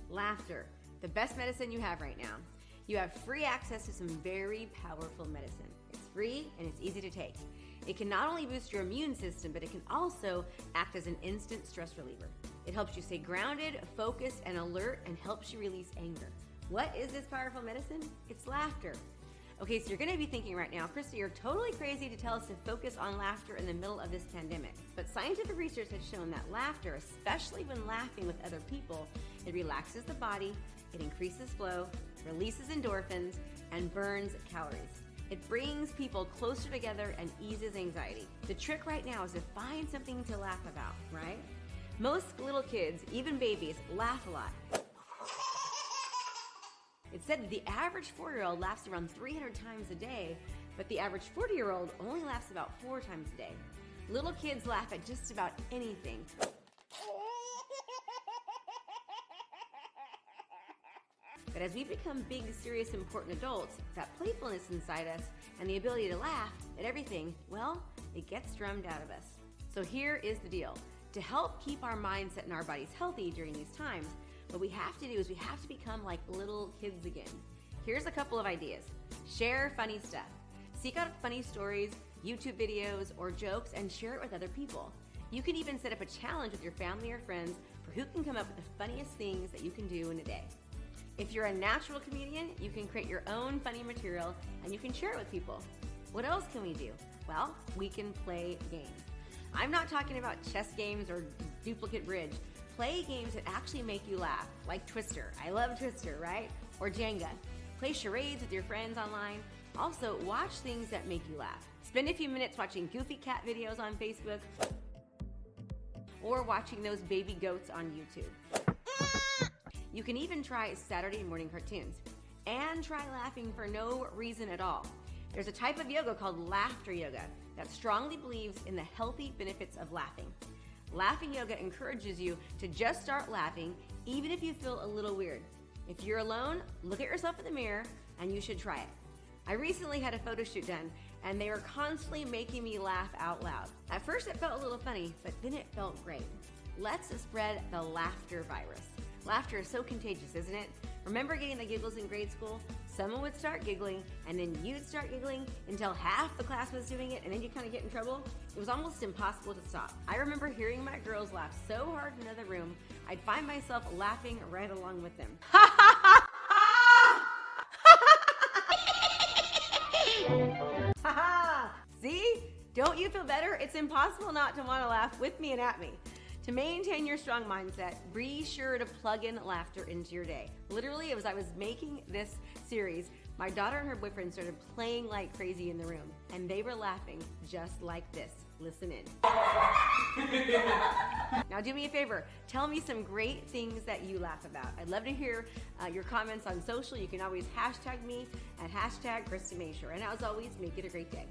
Laughter, the best medicine you have right now. You have free access to some very powerful medicine. It's free and it's easy to take. It can not only boost your immune system, but it can also act as an instant stress reliever. It helps you stay grounded, focused, and alert, and helps you release anger. What is this powerful medicine? It's laughter. Okay, so you're gonna be thinking right now, Krista, you're totally crazy to tell us to focus on laughter in the middle of this pandemic. But scientific research has shown that laughter, especially when laughing with other people, it relaxes the body, it increases flow, releases endorphins, and burns calories. It brings people closer together and eases anxiety. The trick right now is to find something to laugh about, right? Most little kids, even babies, laugh a lot. It's said that the average 4-year-old laughs around 300 times a day, but the average 40-year-old only laughs about 4 times a day. Little kids laugh at just about anything. But as we become big, serious, important adults, that playfulness inside us and the ability to laugh at everything, well, it gets drummed out of us. So here is the deal. To help keep our mindset and our bodies healthy during these times, what we have to do is we have to become like little kids again. Here's a couple of ideas. Share funny stuff. Seek out funny stories, YouTube videos, or jokes and share it with other people. You can even set up a challenge with your family or friends for who can come up with the funniest things that you can do in a day. If you're a natural comedian, you can create your own funny material and you can share it with people. What else can we do? Well, we can play games. I'm not talking about chess games or duplicate bridge. Play games that actually make you laugh, like Twister. I love Twister, right? Or Jenga. Play charades with your friends online. Also, watch things that make you laugh. Spend a few minutes watching goofy cat videos on Facebook or watching those baby goats on YouTube. You can even try Saturday morning cartoons and try laughing for no reason at all. There's a type of yoga called laughter yoga that strongly believes in the healthy benefits of laughing. Laughing yoga encourages you to just start laughing even if you feel a little weird. If you're alone, look at yourself in the mirror and you should try it. I recently had a photo shoot done and they were constantly making me laugh out loud. At first it felt a little funny, but then it felt great. Let's spread the laughter virus. Laughter is so contagious, isn't it? Remember getting the giggles in grade school? Someone would start giggling, and then you'd start giggling until half the class was doing it, and then you kind of get in trouble. It was almost impossible to stop. I remember hearing my girls laugh so hard in another room, I'd find myself laughing right along with them. See? Don't you feel better? It's impossible not to want to laugh with me and at me. To maintain your strong mindset, be sure to plug in laughter into your day. Literally, as I was making this series, my daughter and her boyfriend started playing like crazy in the room, and they were laughing just like this. Listen in. Now do me a favor, tell me some great things that you laugh about. I'd love to hear your comments on social. You can always hashtag me at #KristaMashore. And as always, make it a great day.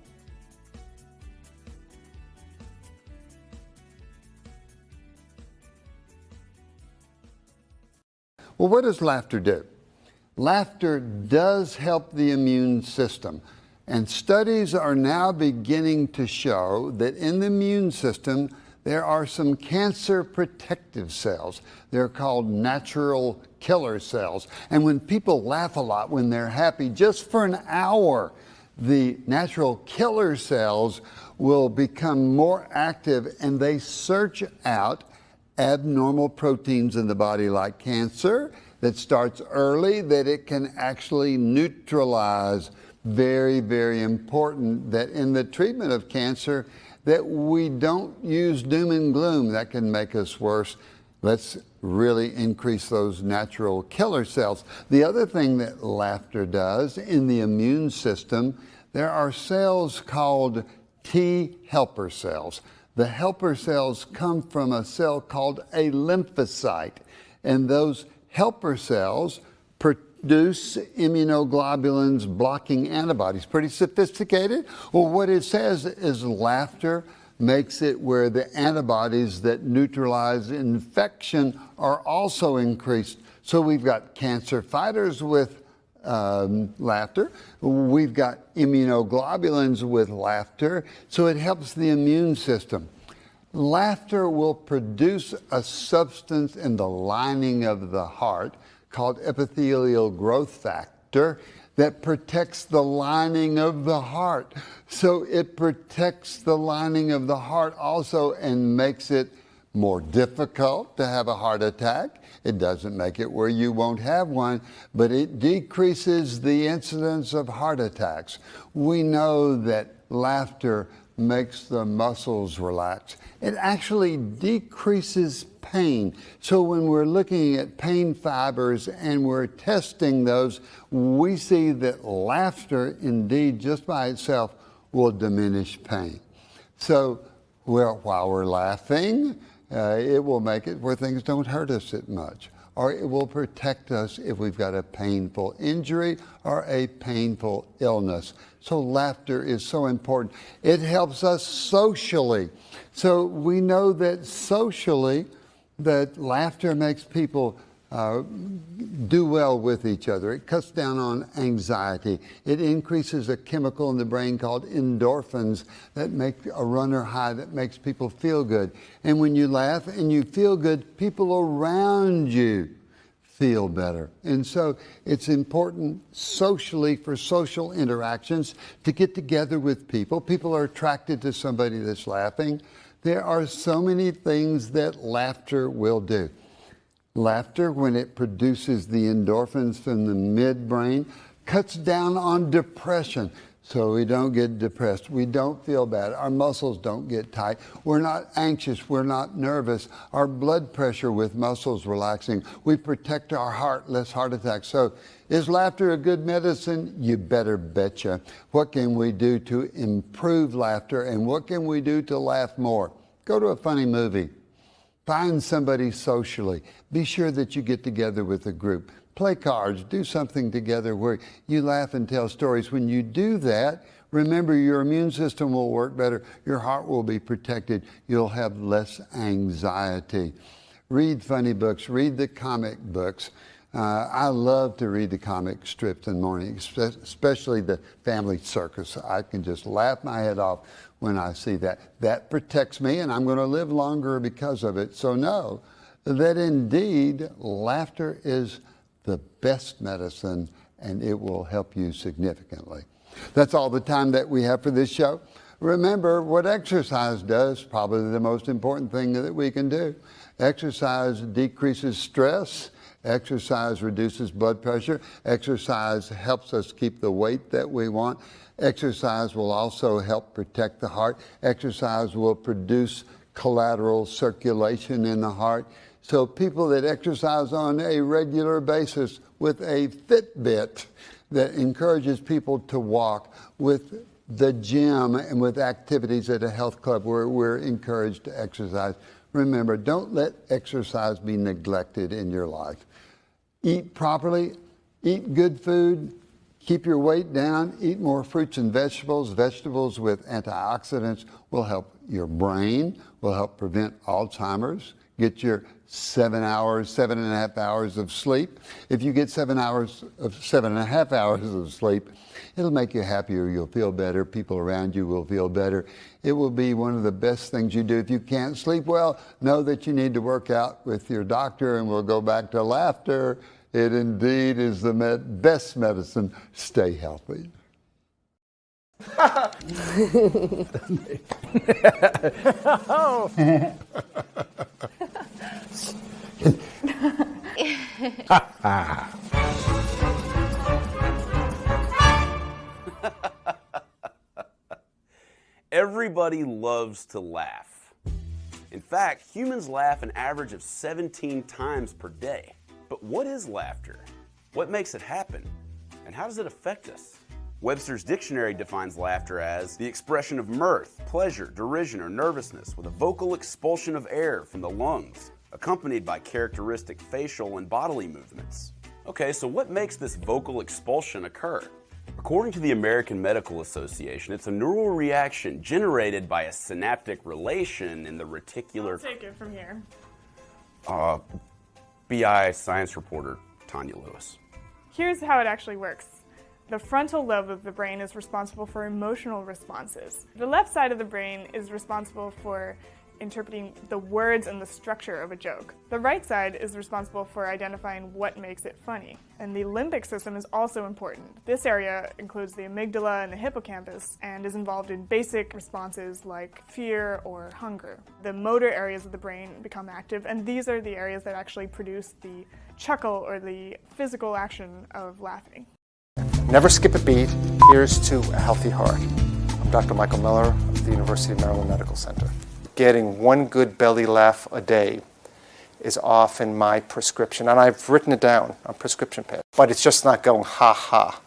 Well, what does laughter do? Laughter does help the immune system. And studies are now beginning to show that in the immune system, there are some cancer protective cells. They're called natural killer cells. And when people laugh a lot, when they're happy, just for an hour, the natural killer cells will become more active and they search out abnormal proteins in the body like cancer that starts early, that it can actually neutralize. Very, very important that in the treatment of cancer that we don't use doom and gloom. That can make us worse. Let's really increase those natural killer cells. The other thing that laughter does in the immune system, there are cells called T helper cells. The helper cells come from a cell called a lymphocyte, and those helper cells produce immunoglobulins blocking antibodies. Pretty sophisticated. Well, what it says is laughter makes it where the antibodies that neutralize infection are also increased. So we've got cancer fighters with laughter. We've got immunoglobulins with laughter, so it helps the immune system. Laughter will produce a substance in the lining of the heart called epithelial growth factor that protects the lining of the heart. So it protects the lining of the heart also and makes it more difficult to have a heart attack. It doesn't make it where you won't have one, but it decreases the incidence of heart attacks. We know that laughter makes the muscles relax. It actually decreases pain. So when we're looking at pain fibers and we're testing those, we see that laughter, indeed, just by itself, will diminish pain. So while we're laughing, it will make it where things don't hurt us as much, or it will protect us if we've got a painful injury or a painful illness. So laughter is so important. It helps us socially. So we know that socially, that laughter makes people do well with each other. It cuts down on anxiety. It increases a chemical in the brain called endorphins that make a runner high, that makes people feel good. And when you laugh and you feel good, people around you feel better. And so it's important socially, for social interactions, to get together with people. People are attracted to somebody that's laughing. There are so many things that laughter will do. Laughter, when it produces the endorphins from the midbrain, cuts down on depression. So we don't get depressed. We don't feel bad. Our muscles don't get tight. We're not anxious. We're not nervous. Our blood pressure with muscles relaxing. We protect our heart, less heart attacks. So is laughter a good medicine? You better betcha. What can we do to improve laughter, and what can we do to laugh more? Go to a funny movie. Find somebody socially. Be sure that you get together with a group. Play cards. Do something together where you laugh and tell stories. When you do that, remember, your immune system will work better. Your heart will be protected. You'll have less anxiety. Read funny books. Read the comic books. I love to read the comic strips in the morning, especially the Family Circus. I can just laugh my head off when I see that. That protects me, and I'm going to live longer because of it. So know that indeed laughter is the best medicine, and it will help you significantly. That's all the time that we have for this show. Remember, what exercise does, probably the most important thing that we can do. Exercise decreases stress. Exercise reduces blood pressure. Exercise helps us keep the weight that we want. Exercise will also help protect the heart. Exercise will produce collateral circulation in the heart. So people that exercise on a regular basis with a Fitbit that encourages people to walk, with the gym and with activities at a health club where we're encouraged to exercise. Remember, don't let exercise be neglected in your life. Eat properly, eat good food, keep your weight down, eat more fruits and vegetables. Vegetables with antioxidants will help your brain, will help prevent Alzheimer's. Get your 7.5 hours of sleep. If you get 7.5 hours of sleep, it'll make you happier. You'll feel better. People around you will feel better. It will be one of the best things you do. If you can't sleep well, know that you need to work out with your doctor, and we'll go back to laughter. It indeed is the best medicine. Stay healthy. Everybody loves to laugh. In fact, humans laugh an average of 17 times per day. But what is laughter? What makes it happen? And how does it affect us? Webster's dictionary defines laughter as the expression of mirth, pleasure, derision, or nervousness with a vocal expulsion of air from the lungs, accompanied by characteristic facial and bodily movements. Okay, so what makes this vocal expulsion occur? According to the American Medical Association, it's a neural reaction generated by a synaptic relation in the reticular... I'll take it from here. BI science reporter Tanya Lewis. Here's how it actually works. The frontal lobe of the brain is responsible for emotional responses. The left side of the brain is responsible for interpreting the words and the structure of a joke. The right side is responsible for identifying what makes it funny. And the limbic system is also important. This area includes the amygdala and the hippocampus and is involved in basic responses like fear or hunger. The motor areas of the brain become active, and these are the areas that actually produce the chuckle or the physical action of laughing. Never skip a beat. Here's to a healthy heart. I'm Dr. Michael Miller of the University of Maryland Medical Center. Getting one good belly laugh a day is often my prescription, and I've written it down on prescription pad. But it's just not going ha ha.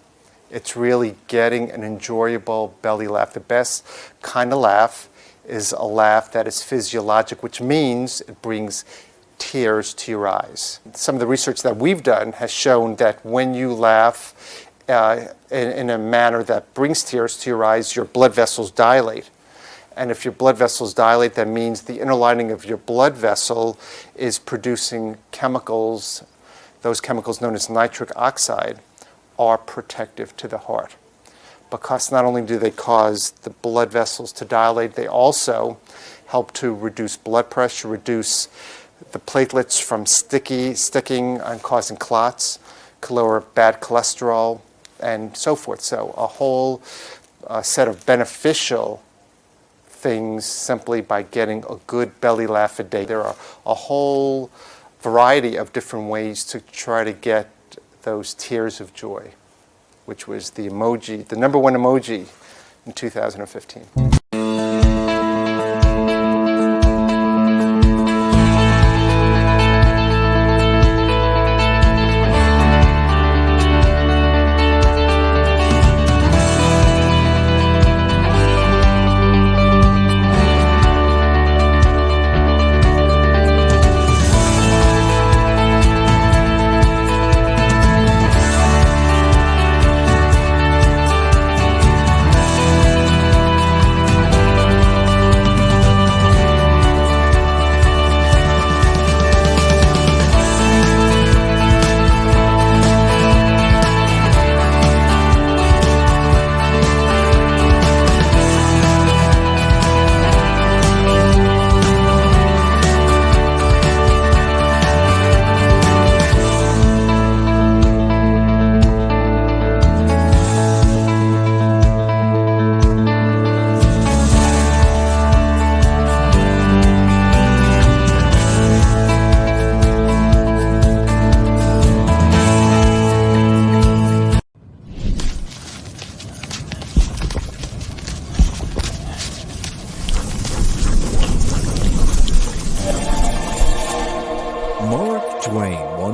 It's really getting an enjoyable belly laugh. The best kind of laugh is a laugh that is physiologic, which means it brings tears to your eyes. Some of the research that we've done has shown that when you laugh in a manner that brings tears to your eyes, your blood vessels dilate. And if your blood vessels dilate, that means the inner lining of your blood vessel is producing chemicals. Those chemicals, known as nitric oxide, are protective to the heart. Because not only do they cause the blood vessels to dilate, they also help to reduce blood pressure, reduce the platelets from sticking and causing clots, lower bad cholesterol, and so forth. So a whole set of beneficial things simply by getting a good belly laugh a day. There are a whole variety of different ways to try to get those tears of joy, which was the emoji, the number one emoji in 2015.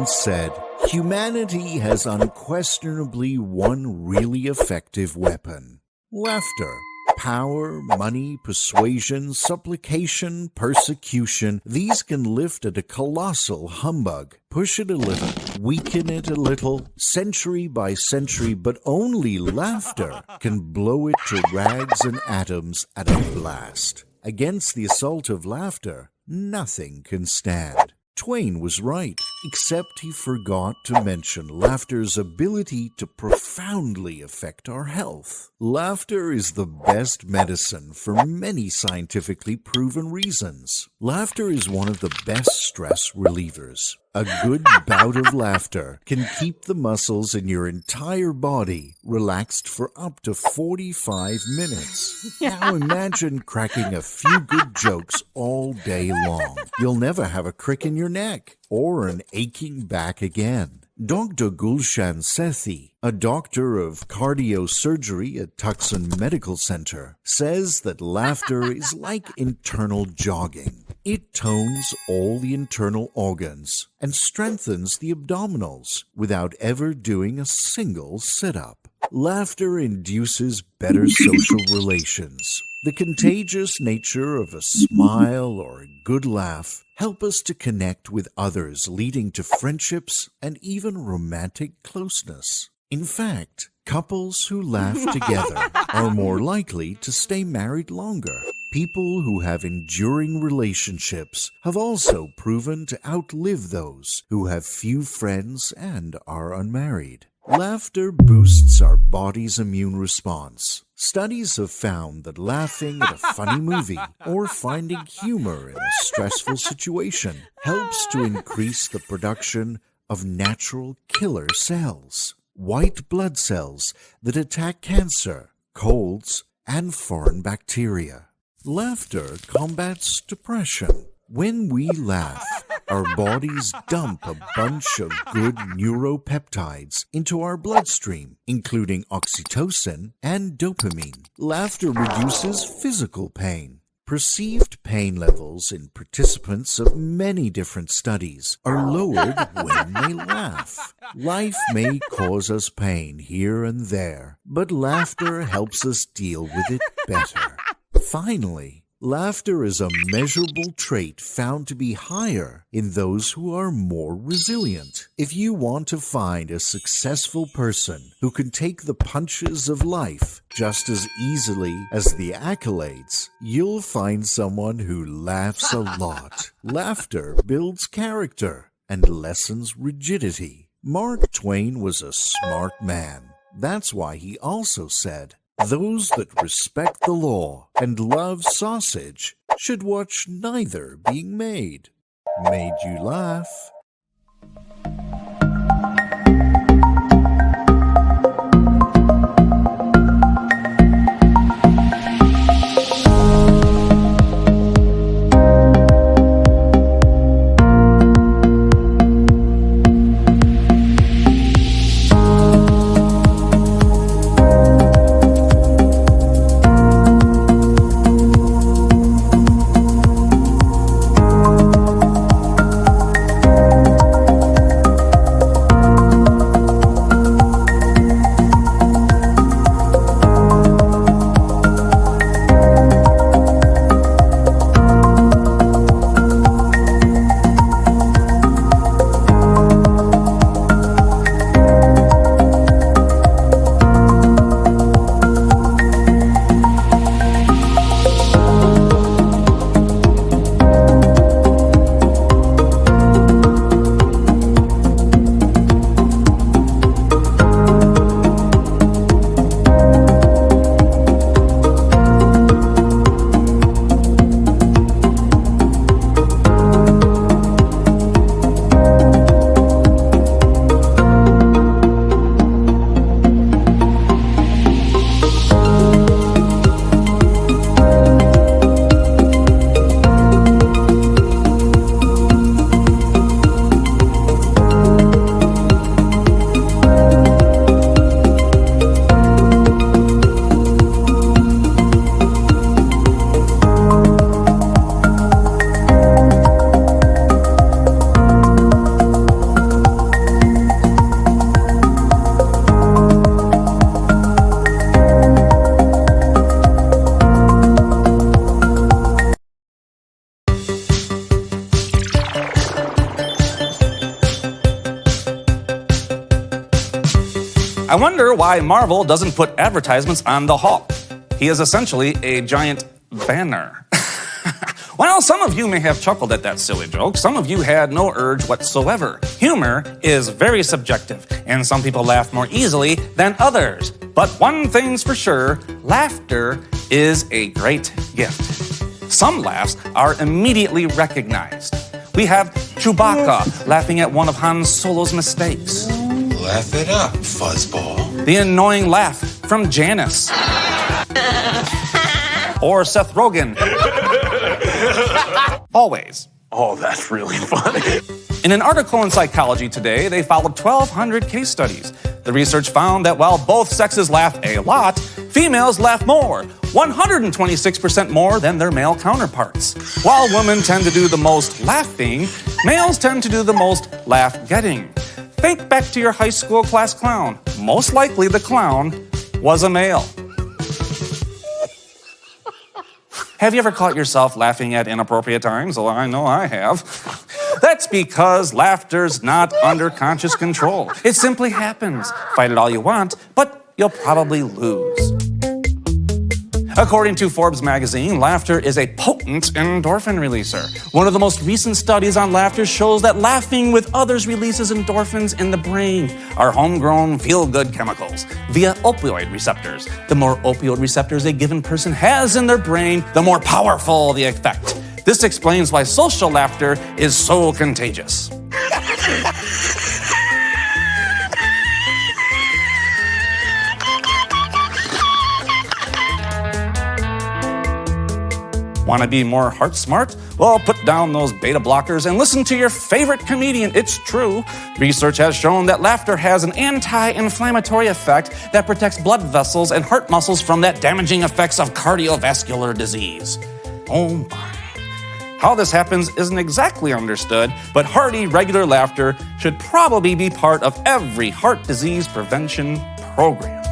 Said, humanity has unquestionably one really effective weapon: laughter. Power, money, persuasion, supplication, persecution, these can lift at a colossal humbug. Push it a little, weaken it a little, century by century, but only laughter can blow it to rags and atoms at a blast. Against the assault of laughter, nothing can stand. Twain was right, except he forgot to mention laughter's ability to profoundly affect our health. Laughter is the best medicine for many scientifically proven reasons. Laughter is one of the best stress relievers. A good bout of laughter can keep the muscles in your entire body relaxed for up to 45 minutes. Now imagine cracking a few good jokes all day long. You'll never have a crick in your neck or an aching back again. Dr. Gulshan Sethi, a doctor of cardiosurgery at Tucson Medical Center, says that laughter is like internal jogging. It tones all the internal organs and strengthens the abdominals without ever doing a single sit-up. Laughter induces better social relations. The contagious nature of a smile or a good laugh help us to connect with others, leading to friendships and even romantic closeness. In fact, couples who laugh together are more likely to stay married longer. People who have enduring relationships have also proven to outlive those who have few friends and are unmarried. Laughter boosts our body's immune response. Studies have found that laughing at a funny movie or finding humor in a stressful situation helps to increase the production of natural killer cells, white blood cells that attack cancer, colds, and foreign bacteria. Laughter combats depression. When we laugh, our bodies dump a bunch of good neuropeptides into our bloodstream, including oxytocin and dopamine. Laughter reduces physical pain. Perceived pain levels in participants of many different studies are lowered when they laugh. Life may cause us pain here and there, but laughter helps us deal with it better. Finally, laughter is a measurable trait found to be higher in those who are more resilient. If you want to find a successful person who can take the punches of life just as easily as the accolades, you'll find someone who laughs a lot. Laughter builds character and lessens rigidity. Mark Twain was a smart man. That's why he also said, "Those that respect the law and love sausage should watch neither being made." Made you laugh? I wonder why Marvel doesn't put advertisements on the Hulk. He is essentially a giant banner. Well, some of you may have chuckled at that silly joke. Some of you had no urge whatsoever. Humor is very subjective, and some people laugh more easily than others. But one thing's for sure, laughter is a great gift. Some laughs are immediately recognized. We have Chewbacca laughing at one of Han Solo's mistakes. Laugh it up, fuzzball. The annoying laugh from Janice. Or Seth Rogen. Always. Oh, that's really funny. In an article in Psychology Today, they followed 1,200 case studies. The research found that while both sexes laugh a lot, females laugh more, 126% more than their male counterparts. While women tend to do the most laughing, males tend to do the most laugh-getting. Think back to your high school class clown. Most likely the clown was a male. Have you ever caught yourself laughing at inappropriate times? Well, I know I have. That's because laughter's not under conscious control. It simply happens. Fight it all you want, but you'll probably lose. According to Forbes magazine, laughter is a potent endorphin releaser. One of the most recent studies on laughter shows that laughing with others releases endorphins in the brain, our homegrown feel-good chemicals, via opioid receptors. The more opioid receptors a given person has in their brain, the more powerful the effect. This explains why social laughter is so contagious. Want to be more heart smart? Well, put down those beta blockers and listen to your favorite comedian. It's true. Research has shown that laughter has an anti-inflammatory effect that protects blood vessels and heart muscles from that damaging effects of cardiovascular disease. Oh my. How this happens isn't exactly understood, but hearty, regular laughter should probably be part of every heart disease prevention program.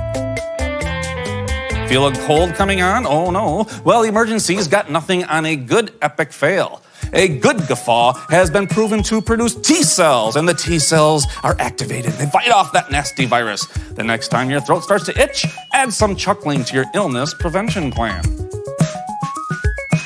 Feel a cold coming on? Oh no. Well, emergency's got nothing on a good epic fail. A good guffaw has been proven to produce T cells, and the T cells are activated. They fight off that nasty virus. The next time your throat starts to itch, add some chuckling to your illness prevention plan.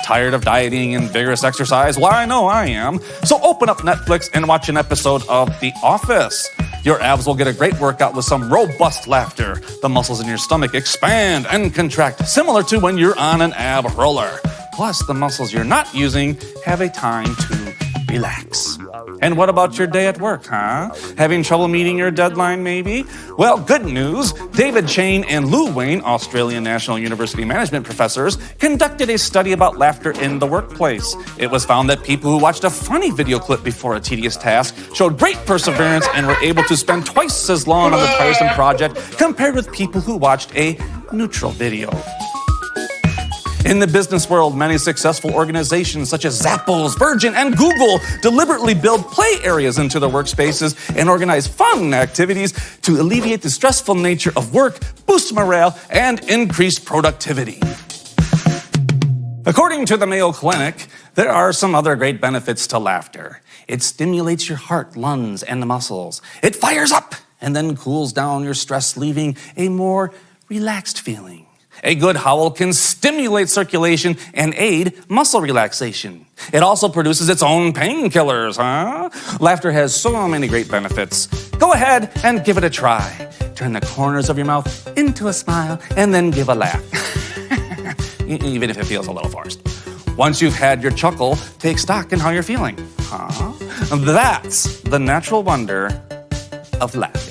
Tired of dieting and vigorous exercise? Well, I know I am. So open up Netflix and watch an episode of The Office. Your abs will get a great workout with some robust laughter. The muscles in your stomach expand and contract, similar to when you're on an ab roller. Plus, the muscles you're not using have a time to relax. And what about your day at work, huh? Having trouble meeting your deadline, maybe? Well, good news. David Chain and Lou Wayne, Australian National University management professors, conducted a study about laughter in the workplace. It was found that people who watched a funny video clip before a tedious task showed great perseverance and were able to spend twice as long on the tiresome project compared with people who watched a neutral video. In the business world, many successful organizations such as Zappos, Virgin, and Google deliberately build play areas into their workspaces and organize fun activities to alleviate the stressful nature of work, boost morale, and increase productivity. According to the Mayo Clinic, there are some other great benefits to laughter. It stimulates your heart, lungs, and the muscles. It fires up and then cools down your stress, leaving a more relaxed feeling. A good howl can stimulate circulation and aid muscle relaxation. It also produces its own painkillers, huh? Laughter has so many great benefits. Go ahead and give it a try. Turn the corners of your mouth into a smile and then give a laugh. Even if it feels a little forced. Once you've had your chuckle, take stock in how you're feeling. Huh? That's the natural wonder of laughter.